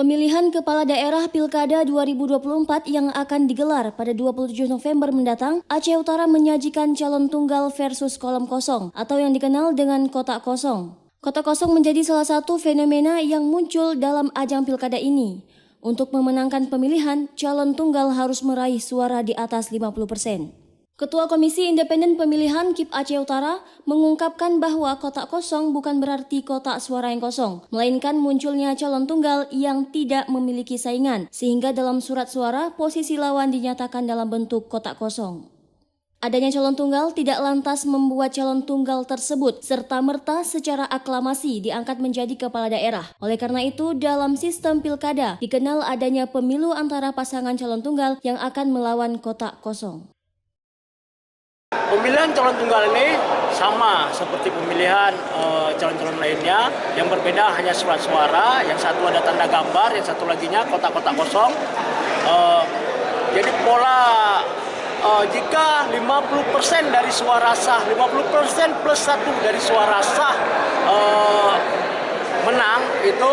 Pemilihan Kepala Daerah Pilkada 2024 yang akan digelar pada 27 November mendatang, Aceh Utara menyajikan calon tunggal versus kolom kosong atau yang dikenal dengan kotak kosong. Kotak kosong menjadi salah satu fenomena yang muncul dalam ajang pilkada ini. Untuk memenangkan pemilihan, calon tunggal harus meraih suara di atas 50%. Ketua Komisi Independen Pemilihan KIP Aceh Utara mengungkapkan bahwa kotak kosong bukan berarti kotak suara yang kosong, melainkan munculnya calon tunggal yang tidak memiliki saingan, sehingga dalam surat suara posisi lawan dinyatakan dalam bentuk kotak kosong. Adanya calon tunggal tidak lantas membuat calon tunggal tersebut serta-merta secara aklamasi diangkat menjadi kepala daerah. Oleh karena itu, dalam sistem pilkada dikenal adanya pemilu antara pasangan calon tunggal yang akan melawan kotak kosong. Pemilihan calon tunggal ini sama seperti pemilihan calon-calon lainnya, yang berbeda hanya surat suara, yang satu ada tanda gambar, yang satu laginya kotak-kotak kosong. Jadi pola jika 50% dari suara sah, 50% plus 1 dari suara sah menang, itu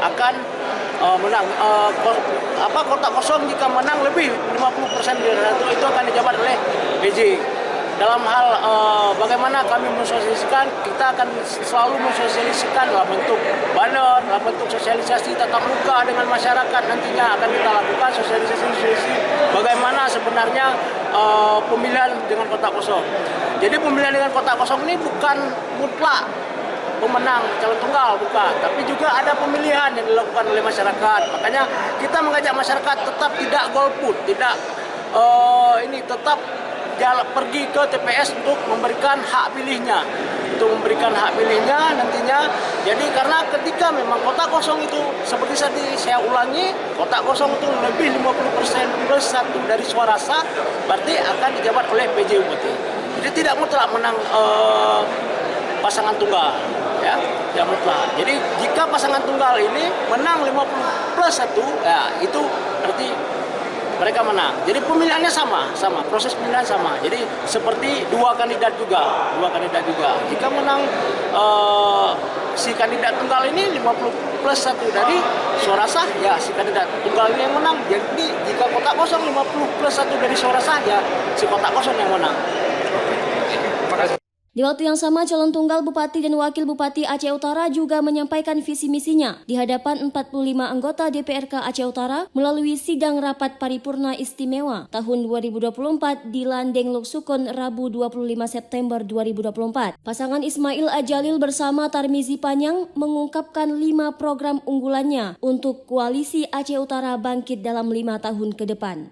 akan menang. Kotak kosong jika menang lebih 50% dari satu, itu akan dijabat oleh PJ. Dalam hal bagaimana kami mensosialisasikan, kita akan selalu mensosialisasikan dalam bentuk banner, dalam bentuk sosialisasi tatap muka dengan masyarakat. Nantinya akan kita lakukan sosialisasi bagaimana sebenarnya pemilihan dengan kotak kosong. Jadi pemilihan dengan kotak kosong ini bukan mutlak pemenang calon tunggal, bukan, tapi juga ada pemilihan yang dilakukan oleh masyarakat. Makanya kita mengajak masyarakat tetap tidak golput, tidak tetap pergi ke TPS untuk memberikan hak pilihnya, nantinya. Jadi karena ketika memang kotak kosong itu seperti tadi saya ulangi, kotak kosong itu lebih 50% plus 1 dari suara sah, berarti akan dijabat oleh PJ Bupati. Jadi tidak mutlak menang pasangan tunggal, ya, tidak mutlak. Jadi jika pasangan tunggal ini menang 50 plus 1, ya itu berarti mereka menang. Jadi pemilihannya sama, proses pemilihan sama. Jadi seperti dua kandidat juga. Jika menang si kandidat tunggal ini 50 plus 1 dari suara sah, ya si kandidat tunggal ini yang menang. Jadi jika kotak kosong 50 plus 1 dari suara sah, ya si kotak kosong yang menang. Di waktu yang sama, calon tunggal Bupati dan Wakil Bupati Aceh Utara juga menyampaikan visi misinya di hadapan 45 anggota DPRK Aceh Utara melalui sidang rapat paripurna istimewa tahun 2024 di Landeng Luksukon Rabu 25 September 2024. Pasangan Ismail Ajalil bersama Tarmizi Panyang mengungkapkan 5 program unggulannya untuk koalisi Aceh Utara bangkit dalam 5 tahun ke depan.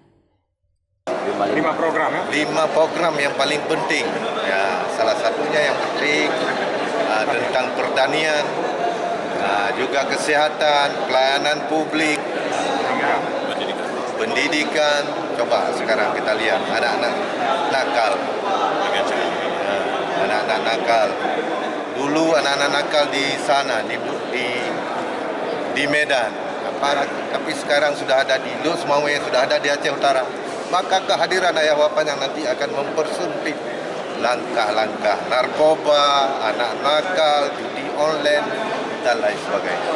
5 program ya? 5 program yang paling penting. Ya, salah satunya yang penting tentang pertanian, juga kesehatan, pelayanan publik, pendidikan. Coba sekarang kita lihat anak-anak nakal. Anak-anak nakal. Dulu anak-anak nakal di sana di Medan. Tapi sekarang sudah ada di Lus Mawe, sudah ada di Aceh Utara. Maka kehadiran ayah bapaknya nanti akan mempersempit langkah-langkah narkoba, anak nakal, judi online, dan lain sebagainya.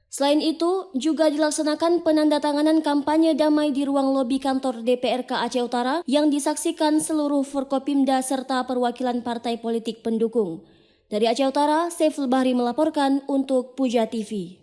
Selain itu, juga dilaksanakan penandatanganan kampanye damai di ruang lobi kantor DPRK Aceh Utara yang disaksikan seluruh Forkopimda serta perwakilan partai politik pendukung. Dari Aceh Utara, Saiful Bahri melaporkan untuk Puja TV.